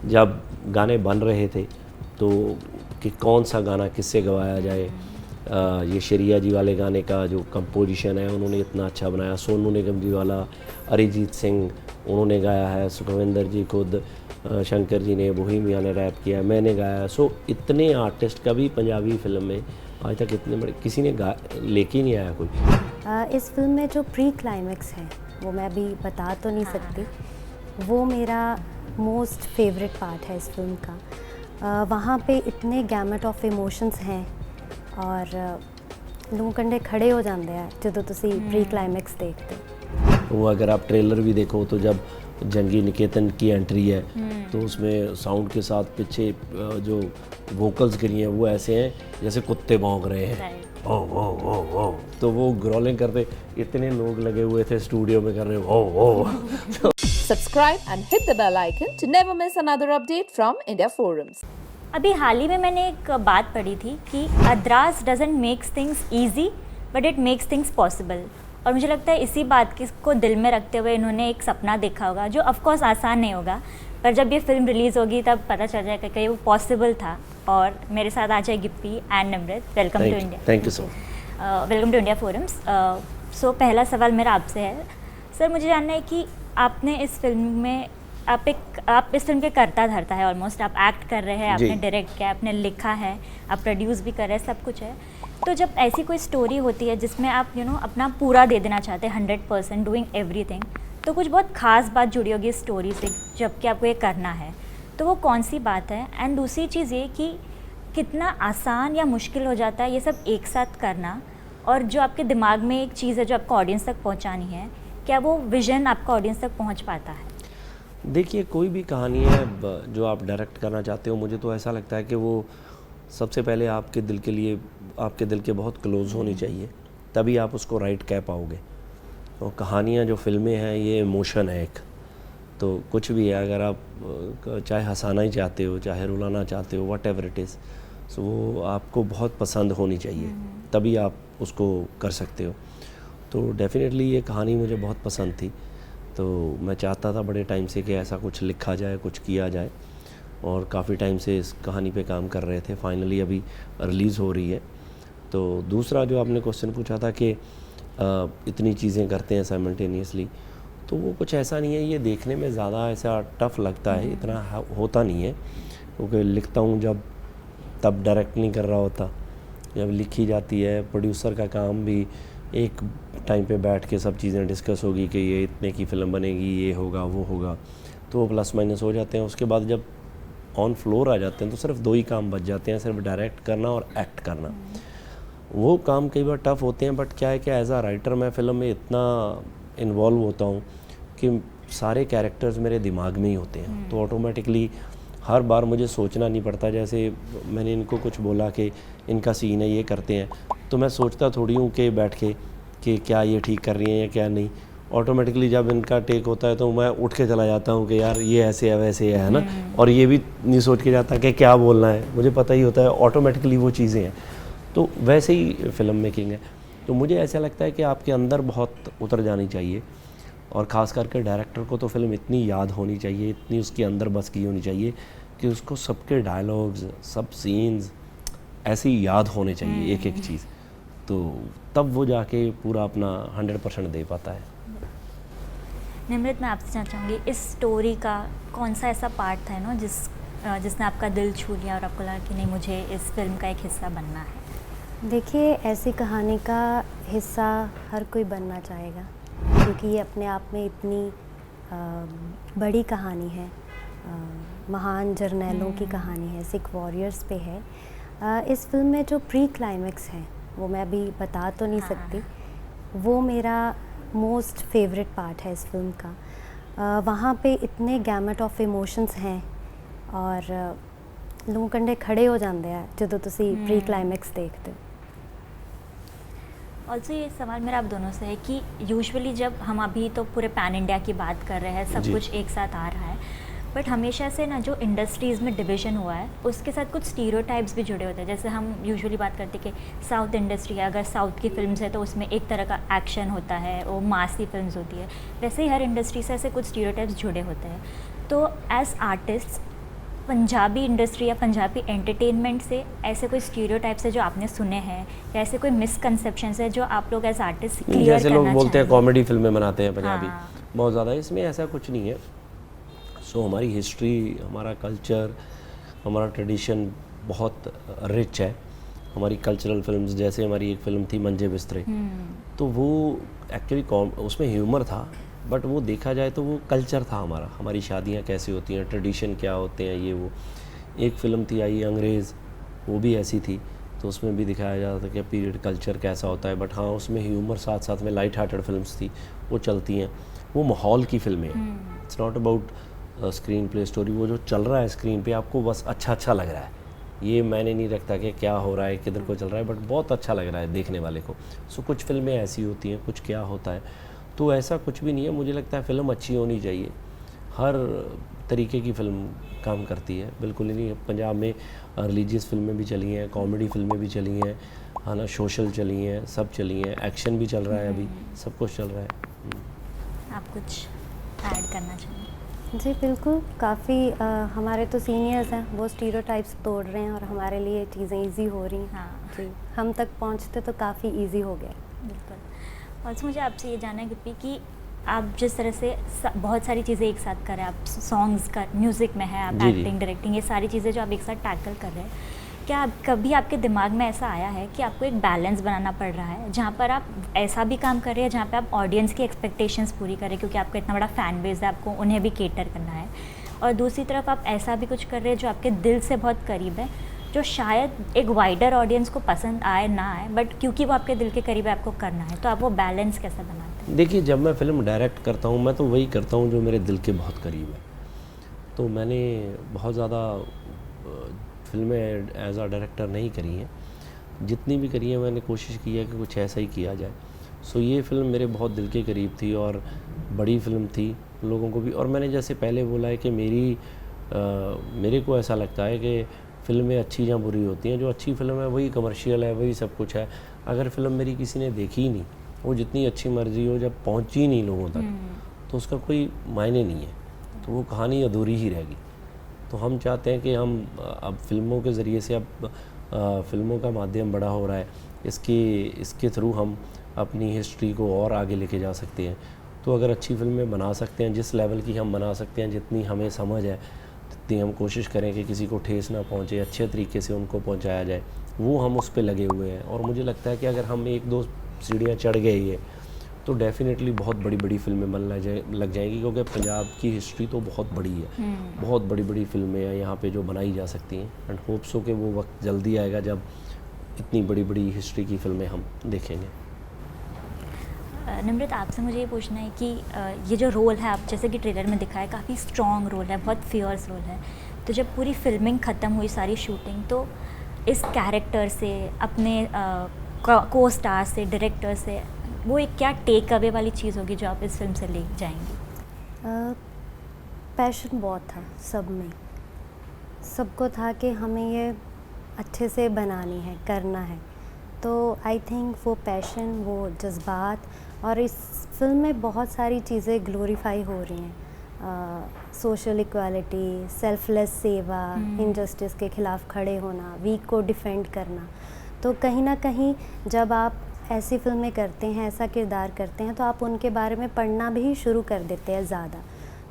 जब गाने बन रहे थे तो कि कौन सा गाना किससे गवाया जाए। ये शरिया जी वाले गाने का जो कंपोजिशन है उन्होंने इतना अच्छा बनाया, सोनू निगम जी वाला, अरिजीत सिंह उन्होंने गाया है, सुखविंदर जी खुद, शंकर जी ने, बोहेमिया ने रैप किया, मैंने गाया। सो इतने आर्टिस्ट कभी पंजाबी फिल्म में आज तक इतने बड़े किसी ने लेके नहीं आया कोई। इस फिल्म में जो प्री क्लाइमेक्स है वो मैं अभी बता तो नहीं सकती, वो मेरा मोस्ट फेवरेट पार्ट है इस फिल्म का। वहाँ पे इतने गैमेट ऑफ इमोशंस हैं और लूं कंडे खड़े हो जाते हैं जो तुसी प्री क्लाइमेक्स देखते। वो अगर आप ट्रेलर भी देखो तो जब जंगी निकेतन की एंट्री है तो उसमें साउंड के साथ पीछे जो वोकल्स करी हैं वो ऐसे हैं जैसे कुत्ते भौंक रहे हैं, ओ ओ ओ ओ, तो वो ग्रोलिंग करते, इतने लोग लगे हुए थे स्टूडियो में कर रहे ओ ओ। Subscribe and hit the bell icon to never miss another update from India Forums. अभी हाल ही में मैंने एक बात पढ़ी थी कि अदरास doesn't makes things easy but it makes things possible, और मुझे लगता है इसी बात को दिल में रखते हुए इन्होंने एक सपना देखा होगा जो ऑफकोर्स आसान नहीं होगा, पर जब ये फिल्म रिलीज़ होगी तब पता चल जाएगा कि वो पॉसिबल था। और मेरे साथ आज है Gippy and Nimrat. Welcome to India. Thank you so much. Welcome to India forums. So पहला सवाल मेरा आपसे है सर, मुझे जानना है कि आपने इस फिल्म में आप इस फिल्म के करता धरता है, ऑलमोस्ट आप एक्ट कर रहे हैं, आपने डायरेक्ट किया, आपने लिखा है, आप प्रोड्यूस भी कर रहे हैं, सब कुछ है। तो जब ऐसी कोई स्टोरी होती है जिसमें आप अपना पूरा दे देना चाहते हैं 100% डूइंग एवरीथिंग, तो कुछ बहुत ख़ास बात जुड़ी होगी इस स्टोरी से जबकि आपको ये करना है, तो वो कौन सी बात है? एंड दूसरी चीज़ ये कि कितना आसान या मुश्किल हो जाता है ये सब एक साथ करना, और जो आपके दिमाग में एक चीज़ है जो आपको ऑडियंस तक पहुंचानी है, क्या वो विजन आपका ऑडियंस तक पहुंच पाता है? देखिए, कोई भी कहानी है जो आप डायरेक्ट करना चाहते हो, मुझे तो ऐसा लगता है कि वो सबसे पहले आपके दिल के लिए, आपके दिल के बहुत क्लोज होनी चाहिए, तभी आप उसको राइट कह पाओगे। और कहानियाँ जो फिल्में हैं ये इमोशन है एक, तो कुछ भी है, अगर आप चाहे हंसाना ही चाहते हो, चाहे रुलाना चाहते हो, वट एवर इट इज़, सो वो आपको बहुत पसंद होनी चाहिए, तभी आप उसको कर सकते हो। तो डेफिनेटली ये कहानी मुझे बहुत पसंद थी, तो मैं चाहता था बड़े टाइम से कि ऐसा कुछ लिखा जाए, कुछ किया जाए, और काफ़ी टाइम से इस कहानी पे काम कर रहे थे। फाइनली अभी रिलीज़ हो रही है। तो दूसरा जो आपने क्वेश्चन पूछा था कि इतनी चीज़ें करते हैं साइमल्टेनियसली, तो वो कुछ ऐसा नहीं है, ये देखने में ज़्यादा ऐसा टफ़ लगता है, इतना होता नहीं है, क्योंकि लिखता हूँ जब तब डायरेक्ट नहीं कर रहा होता, जब लिखी जाती है, प्रोड्यूसर का काम भी एक टाइम पे बैठ के सब चीज़ें डिस्कस होगी कि ये इतने की फ़िल्म बनेगी, ये होगा वो होगा, तो वो प्लस माइनस हो जाते हैं। उसके बाद जब ऑन फ्लोर आ जाते हैं तो सिर्फ दो ही काम बच जाते हैं, सिर्फ डायरेक्ट करना और एक्ट करना। वो काम कई बार टफ़ होते हैं, बट क्या है कि एज आ राइटर मैं फ़िल्म में इतना इन्वॉल्व होता हूँ कि सारे कैरेक्टर्स मेरे दिमाग में ही होते हैं, तो ऑटोमेटिकली हर बार मुझे सोचना नहीं पड़ता। जैसे मैंने इनको कुछ बोला कि इनका सीन है, ये करते हैं, तो मैं सोचता थोड़ी हूँ कि बैठ के कि क्या ये ठीक कर रही हैं या क्या नहीं। ऑटोमेटिकली जब इनका टेक होता है तो मैं उठ के चला जाता हूँ कि यार ये ऐसे है वैसे है ना, और ये भी नहीं सोच के जाता कि क्या बोलना है, मुझे पता ही होता है, ऑटोमेटिकली वो चीज़ें हैं। तो वैसे ही फ़िल्म मेकिंग है। तो मुझे ऐसा लगता है कि आपके अंदर बहुत उतर जानी चाहिए, और ख़ास करके डायरेक्टर को तो फिल्म इतनी याद होनी चाहिए, इतनी उसके अंदर बस की होनी चाहिए कि उसको सबके डायलॉग्स, सब सीन्स ऐसे ही याद होने चाहिए, एक एक चीज़, तो तब वो जाके पूरा अपना 100% दे पाता है। निमृत, मैं आपसे जानना चाहूँगी इस स्टोरी का कौन सा ऐसा पार्ट था ना जिसने आपका दिल छू लिया और आपको लगा कि नहीं मुझे इस फिल्म का एक हिस्सा बनना है? देखिए, ऐसी कहानी का हिस्सा हर कोई बनना चाहेगा, क्योंकि ये अपने आप में इतनी बड़ी कहानी है, महान जर्नैलों की कहानी है, सिख वॉरियर्स पे है। इस फिल्म में जो प्री क्लाइमेक्स है वो मैं अभी बता तो नहीं सकती, वो मेरा मोस्ट फेवरेट पार्ट है इस फिल्म का। वहाँ पे इतने गैमेट ऑफ इमोशंस हैं और लूं कंडे खड़े हो जाते हैं जो तुसी प्री क्लाइमेक्स देखते हो। ऑल्सो ये सवाल मेरा आप दोनों से है कि यूजुअली जब हम अभी तो पूरे पैन इंडिया की बात कर रहे हैं, सब कुछ एक साथ आ रहा है, बट हमेशा से ना जो इंडस्ट्रीज़ में डिवीज़न हुआ है उसके साथ कुछ स्टीरियोटाइप्स भी जुड़े होते हैं। जैसे हम यूजुअली बात करते हैं कि साउथ इंडस्ट्री है, अगर साउथ की फिल्म्स है तो उसमें एक तरह का एक्शन होता है, वो मासी फिल्म्स होती है, वैसे ही हर इंडस्ट्री से ऐसे कुछ स्टीरियोटाइप्स जुड़े होते हैं। तो एज आर्टिस्ट पंजाबी इंडस्ट्री या पंजाबी एंटरटेनमेंट से ऐसे कोई स्टीरियोटाइप्स है जो आपने सुने हैं, या ऐसे कोई मिसकंसेप्शंस है जो आप लोग एज आर्टिस्ट क्लियर जैसे करना लोग बोलते हैं चाहेंगे? कॉमेडी फिल्में बनाते हैं पंजाबी, हाँ। बहुत ज़्यादा, इसमें ऐसा कुछ नहीं है। सो हमारी हिस्ट्री, हमारा कल्चर, हमारा ट्रेडिशन बहुत रिच है। हमारी कल्चरल फिल्म्स, जैसे हमारी एक फिल्म थी मंजे बिस्तरे, तो वो एक्चुअली उसमें ह्यूमर था, बट वो देखा जाए तो वो कल्चर था हमारा, हमारी शादियाँ कैसी होती हैं, ट्रेडिशन क्या होते हैं, ये वो। एक फ़िल्म थी आई अंग्रेज़, वो भी ऐसी थी, तो उसमें भी दिखाया जाता था कि पीरियड कल्चर कैसा होता है, बट हाँ उसमें ह्यूमर साथ साथ में लाइट हार्टेड फिल्म्स थी, वो चलती हैं। वो माहौल की फिल्में हैं, it's not about screen play story. वो जो चल रहा है स्क्रीन पे आपको बस अच्छा अच्छा लग रहा है, ये मैंने नहीं रखता कि क्या हो रहा है, किधर को चल रहा है, बट बहुत अच्छा लग रहा है देखने वाले को। सो कुछ फिल्में ऐसी होती हैं, कुछ क्या होता है, तो ऐसा कुछ भी नहीं है। मुझे लगता है फ़िल्म अच्छी होनी चाहिए, हर तरीके की फ़िल्म काम करती है, बिल्कुल ही नहीं। पंजाब में रिलीजियस फिल्में भी चली हैं, कॉमेडी फिल्में भी चली हैं, है ना, सोशल चली हैं, सब चली हैं, एक्शन भी चल रहा है, अभी सब कुछ चल रहा है। आप कुछ ऐड करना चाहेंगे? जी बिल्कुल, काफ़ी हमारे तो सीनियर्स हैं, वो स्टीरियोटाइप्स तोड़ रहे हैं और हमारे लिए चीज़ें इजी हो रही हैं। हाँ। जी, हम तक पहुंचते तो काफ़ी इजी हो गया। बिल्कुल। और मुझे आपसे ये जानना है गुप्पी कि आप जिस तरह से बहुत सारी चीज़ें एक साथ कर रहे हैं, आप सॉन्ग्स का म्यूज़िक में है, आप जी, जी। एक्टिंग, डायरेक्टिंग, ये सारी चीज़ें जो आप एक साथ टैकल कर रहे हैं, क्या कभी आपके दिमाग में ऐसा आया है कि आपको एक बैलेंस बनाना पड़ रहा है जहाँ पर आप ऐसा भी काम कर रहे हैं जहाँ पे आप ऑडियंस की एक्सपेक्टेशंस पूरी करें, क्योंकि आपका इतना बड़ा फ़ैन बेस है, आपको उन्हें भी केटर करना है, और दूसरी तरफ आप ऐसा भी कुछ कर रहे हैं जो आपके दिल से बहुत करीब है, जो शायद एक वाइडर ऑडियंस को पसंद आए ना आए, बट क्योंकि वो आपके दिल के करीब है आपको करना है, तो आप वो बैलेंस कैसे बनाते हैं? देखिए, जब मैं फ़िल्म डायरेक्ट करता हूँ, मैं तो वही करता हूँ जो मेरे दिल के बहुत करीब है। तो मैंने बहुत ज़्यादा फिल्में एज आ डायरेक्टर नहीं करी हैं, जितनी भी करी हैं मैंने कोशिश की है कि कुछ ऐसा ही किया जाए। सो ये फ़िल्म मेरे बहुत दिल के करीब थी और बड़ी फ़िल्म थी लोगों को भी। और मैंने जैसे पहले बोला है कि मेरे को ऐसा लगता है कि फ़िल्में अच्छी या बुरी होती हैं, जो अच्छी फ़िल्म है वही कमर्शियल है, वही सब कुछ है। अगर फ़िल्म मेरी किसी ने देखी ही नहीं, वो जितनी अच्छी मर्ज़ी हो, जब पहुंची नहीं लोगों तक, तो उसका कोई मायने नहीं है, तो वो कहानी अधूरी ही रहेगी। तो हम चाहते हैं कि हम अब फिल्मों के ज़रिए से, अब फिल्मों का माध्यम बड़ा हो रहा है, इसके थ्रू हम अपनी हिस्ट्री को और आगे लेके जा सकते हैं। तो अगर अच्छी फिल्में बना सकते हैं, जिस लेवल की हम बना सकते हैं, जितनी हमें समझ है, जितनी हम कोशिश करें कि किसी को ठेस ना पहुँचे, अच्छे तरीके से उनको पहुँचाया जाए, वो हम उस पर लगे हुए हैं। और मुझे लगता है कि अगर हम एक दो सीढ़ियाँ चढ़ गए ये, तो डेफ़िनेटली बहुत बड़ी बड़ी फिल्में बन लग जाएंगी, क्योंकि पंजाब की हिस्ट्री तो बहुत बड़ी है, बहुत बड़ी बड़ी फिल्में हैं यहाँ पे जो बनाई जा सकती हैं। एंड होप्स हो कि वो वक्त जल्दी आएगा जब इतनी बड़ी बड़ी हिस्ट्री की फिल्में हम देखेंगे। निमृत, आपसे मुझे ये पूछना है कि ये जो रोल है, आप जैसे कि ट्रेलर में दिखाया, काफ़ी स्ट्रॉन्ग रोल है, बहुत फियर्स रोल है, तो जब पूरी फिल्मिंग ख़त्म हुई, सारी शूटिंग, तो इस कैरेक्टर से, अपने को स्टार से, डायरेक्टर से, वो एक क्या टेक अवे वाली चीज़ होगी जो आप इस फिल्म से ले जाएंगी? पैशन बहुत था सब में, सबको था कि हमें ये अच्छे से बनानी है, करना है। तो आई थिंक वो पैशन, वो जज्बात, और इस फिल्म में बहुत सारी चीज़ें ग्लोरीफाई हो रही हैं। सोशल इक्वालिटी, सेल्फलेस सेवा, इनजस्टिस के ख़िलाफ़ खड़े होना, वीक को डिफेंड करना। तो कहीं ना कहीं जब आप ऐसी फिल्में करते हैं, ऐसा किरदार करते हैं, तो आप उनके बारे में पढ़ना भी शुरू कर देते हैं ज़्यादा,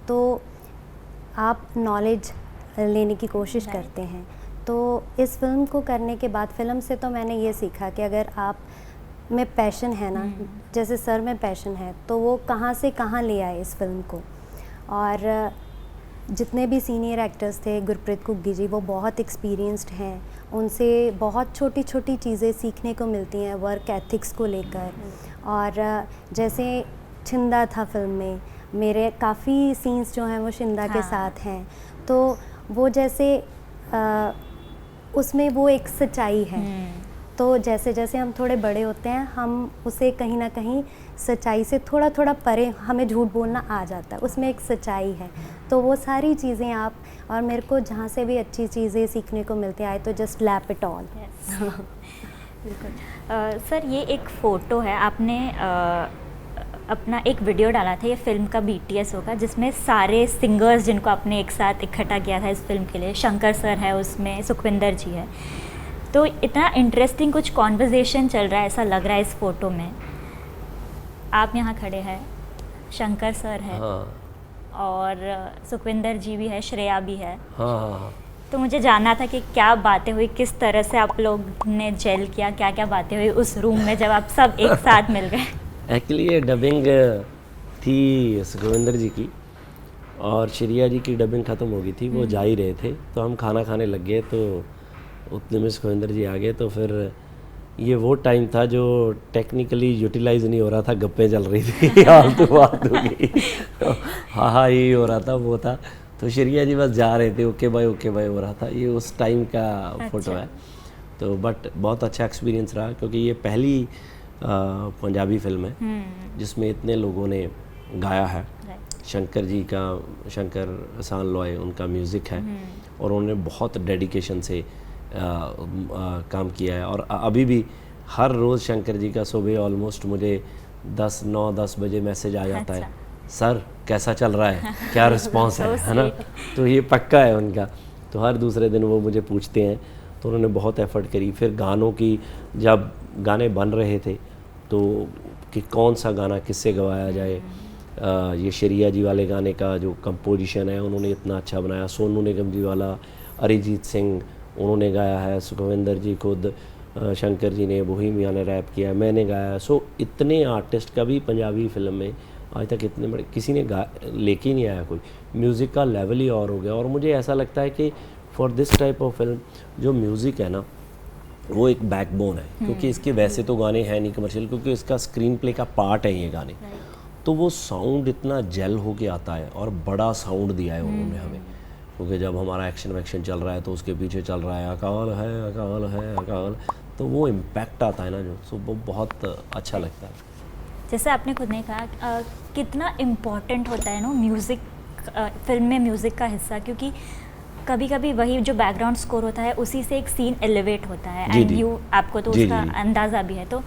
तो आप नॉलेज लेने की कोशिश करते हैं। तो इस फिल्म को करने के बाद, फिल्म से तो मैंने ये सीखा कि अगर आप में पैशन है ना, जैसे सर में पैशन है, तो वो कहाँ से कहाँ ले आए इस फिल्म को। और जितने भी सीनियर एक्टर्स थे, गुरप्रीत कुग्गी जी, वो बहुत एक्सपीरियंस्ड हैं, उनसे बहुत छोटी छोटी चीज़ें सीखने को मिलती हैं वर्क एथिक्स को लेकर। और जैसे छिंदा था फिल्म में, मेरे काफ़ी सीन्स जो हैं वो शिंदा के साथ हैं, तो वो जैसे उसमें वो एक सच्चाई है। तो जैसे जैसे हम थोड़े बड़े होते हैं, हम उसे कहीं ना कहीं सच्चाई से थोड़ा थोड़ा परे, हमें झूठ बोलना आ जाता है, उसमें एक सच्चाई है। तो वो सारी चीज़ें आप, और मेरे को जहाँ से भी अच्छी चीज़ें सीखने को मिलती है, आई तो जस्ट लैप इट ऑल। बिल्कुल। सर, ये एक फ़ोटो है, आपने अपना एक वीडियो डाला था, ये फिल्म का BTS होगा, जिसमें सारे सिंगर्स जिनको आपने एक साथ इकट्ठा किया था इस फिल्म के लिए, शंकर सर है उसमें, सुखविंदर जी है। तो इतना इंटरेस्टिंग कुछ कॉन्वर्जेसन चल रहा है ऐसा लग रहा है इस फोटो में। आप यहाँ खड़े हैं, शंकर सर है, हाँ और सुखविंदर जी भी है, श्रेया भी है। हाँ हाँ हाँ। तो मुझे जानना था कि क्या बातें हुई, किस तरह से आप लोग ने जेल किया, क्या क्या बातें हुई उस रूम में जब आप सब एक साथ मिल गए। एक्चुअली ये डबिंग थी सुखविंदर जी की, और श्रेया जी की डबिंग ख़त्म हो गई थी, वो जा ही रहे थे, तो हम खाना खाने लग गए, तो उतने में सुखविंदर जी आ गए। तो फिर ये वो टाइम था जो टेक्निकली यूटिलाइज नहीं हो रहा था, गप्पे चल रही थी, आलतू फालतू की, हाँ हाँ यही हो रहा था, वो था। तो श्रेया जी बस जा रहे थे, ओके भाई हो रहा था। ये उस टाइम का फ़ोटो है। तो बट बहुत अच्छा एक्सपीरियंस रहा, क्योंकि ये पहली पंजाबी फिल्म है जिसमें इतने लोगों ने गाया है। शंकर जी का, शंकर सान लॉय उनका म्यूज़िक है, और उन्होंने बहुत डेडिकेशन से काम किया है। और अभी भी हर रोज़ शंकर जी का सुबह ऑलमोस्ट मुझे 9-10 बजे मैसेज आ जाता है, सर कैसा चल रहा है, क्या रिस्पांस है ना। तो ये पक्का है उनका। तो हर दूसरे दिन वो मुझे पूछते हैं। तो उन्होंने बहुत एफ़र्ट करी। फिर गानों की, जब गाने बन रहे थे तो कि कौन सा गाना किससे गवाया जाए, ये श्रेया जी वाले गाने का जो कंपोजिशन है उन्होंने इतना अच्छा बनाया। सोनू निगम जी वाला, अरिजीत सिंह उन्होंने गाया है, सुखविंदर जी खुद, शंकर जी ने, बोहेमिया ने रैप किया, मैंने गाया है। सो इतने आर्टिस्ट का भी पंजाबी फिल्म में आज तक इतने बड़े किसी ने लेके ही नहीं आया कोई। म्यूज़िक का लेवल ही और हो गया। और मुझे ऐसा लगता है कि for this type of film जो म्यूज़िक है ना, वो एक बैकबोन है, क्योंकि इसके वैसे तो गाने हैं नहीं कमर्शियल, क्योंकि इसका स्क्रीन प्ले का पार्ट है ये गाने। तो वो साउंड इतना जेल हो के आता है, और बड़ा साउंड दिया है उन्होंने हमें, क्योंकि जब हमारा एक्शन वैक्शन चल रहा है तो उसके पीछे चल रहा है अकाल है अकाल है अकाल, तो वो इम्पैक्ट आता है ना जो, सो वो बहुत अच्छा लगता है। जैसे आपने खुद ने कहा कितना इम्पोर्टेंट होता है ना म्यूज़िक, फिल्म में म्यूज़िक का हिस्सा, क्योंकि कभी कभी वही जो बैकग्राउंड स्कोर होता है उसी से एक सीन एलिवेट होता है, एंड यू आपको तो उसका अंदाज़ा भी है। तो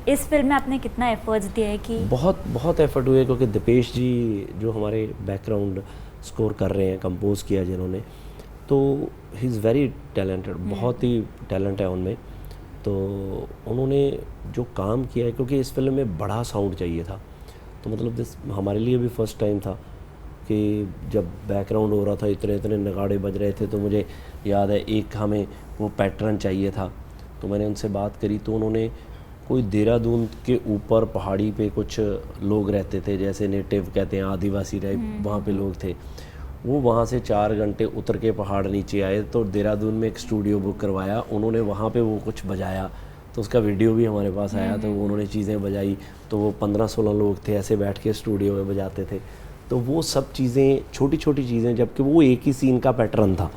इस फिल्म में आपने कितना एफर्ट्स दिए है कि बहुत एफर्ट हुए, क्योंकि दीपेश जी जो हमारे बैकग्राउंड स्कोर कर रहे हैं, कंपोज किया जिन्होंने, तो ही इज़ वेरी टैलेंटेड, बहुत ही टैलेंट है उनमें। तो उन्होंने जो काम किया है, क्योंकि इस फिल्म में बड़ा साउंड चाहिए था, तो मतलब दिस हमारे लिए भी फर्स्ट टाइम था कि जब बैकग्राउंड हो रहा था, इतने इतने नगाड़े बज रहे थे। तो मुझे याद है एक हमें वो पैटर्न चाहिए था, तो मैंने उनसे बात करी, तो उन्होंने कोई देहरादून के ऊपर पहाड़ी पे कुछ लोग रहते थे, जैसे नेटिव कहते हैं, आदिवासी टाइप वहाँ पे लोग थे, वो वहाँ से 4 घंटे उतर के पहाड़ नीचे आए, तो देहरादून में एक स्टूडियो बुक करवाया उन्होंने, वहाँ पे वो कुछ बजाया, तो उसका वीडियो भी हमारे पास आया। तो उन्होंने चीज़ें बजाई, तो वो 15-16 लोग थे ऐसे बैठ के स्टूडियो में बजाते थे। तो वो सब चीज़ें, छोटी छोटी चीज़ें, जबकि वो एक ही सीन का पैटर्न था,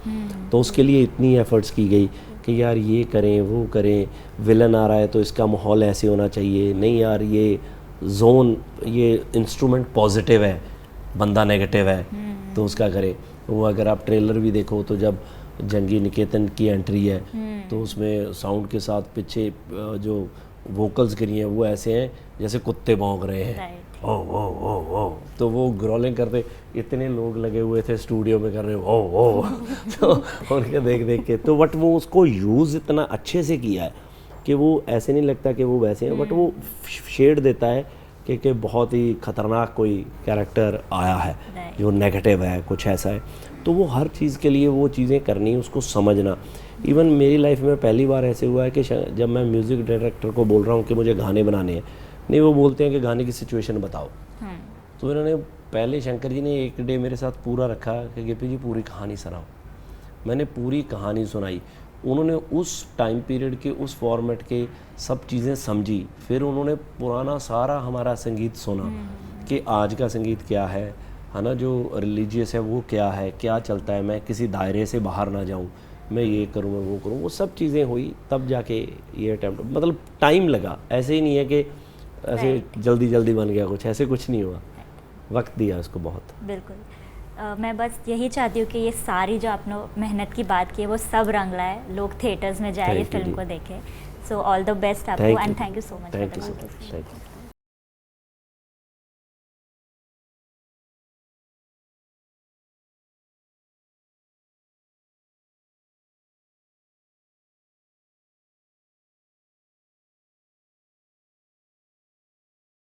तो उसके लिए इतनी एफर्ट्स की गई कि यार ये करें वो करें, विलन आ रहा है तो इसका माहौल ऐसे होना चाहिए, नहीं यार ये जोन, ये इंस्ट्रूमेंट पॉजिटिव है, बंदा नेगेटिव है, तो उसका करें। वो अगर आप ट्रेलर भी देखो तो जब जंगी निकेतन की एंट्री है तो उसमें साउंड के साथ पीछे जो वोकल्स करी हैं वो ऐसे हैं जैसे कुत्ते भौंक रहे हैं, ओ ओ ओ ओ, तो वो ग्रोलिंग करते, इतने लोग लगे हुए थे स्टूडियो में कर रहे ओ ओ तो उनके देख के, तो बट वो उसको यूज़ इतना अच्छे से किया है कि वो ऐसे नहीं लगता कि वो वैसे हैं, बट वो शेड देता है कि बहुत ही ख़तरनाक कोई कैरेक्टर आया है जो नेगेटिव है, कुछ ऐसा है। तो वो हर चीज़ के लिए वो चीज़ें करनी, उसको समझना। इवन मेरी लाइफ में पहली बार ऐसे हुआ है कि जब मैं म्यूज़िक डायरेक्टर को बोल रहा हूँ कि मुझे गाने बनाने हैं, नहीं वो बोलते हैं कि गाने की सिचुएशन बताओ। तो इन्होंने पहले शंकर जी ने एक डे मेरे साथ पूरा रखा कि गिप्पी जी पूरी कहानी सुनाओ। मैंने पूरी कहानी सुनाई, उन्होंने उस टाइम पीरियड के उस फॉर्मेट के सब चीज़ें समझी, फिर उन्होंने पुराना सारा हमारा संगीत सुना कि आज का संगीत क्या है ना, जो रिलीजियस है वो क्या है, क्या चलता है, मैं किसी दायरे से बाहर ना जाऊं, मैं ये करूं मैं वो करूं, वो सब चीज़ें हुई तब जाके ये अटैम्प्ट, मतलब टाइम लगा, ऐसे ही नहीं है कि ऐसे जल्दी जल्दी बन गया कुछ, ऐसे कुछ नहीं हुआ, वक्त दिया उसको बहुत। बिल्कुल। मैं बस यही चाहती हूँ कि ये सारी जो आपने मेहनत की बात की है वो सब रंग लाए, लोग थिएटर्स में जाए ये फिल्म को देखें। सो ऑल द बेस्ट आपको, and thank you so much. Thank you so much.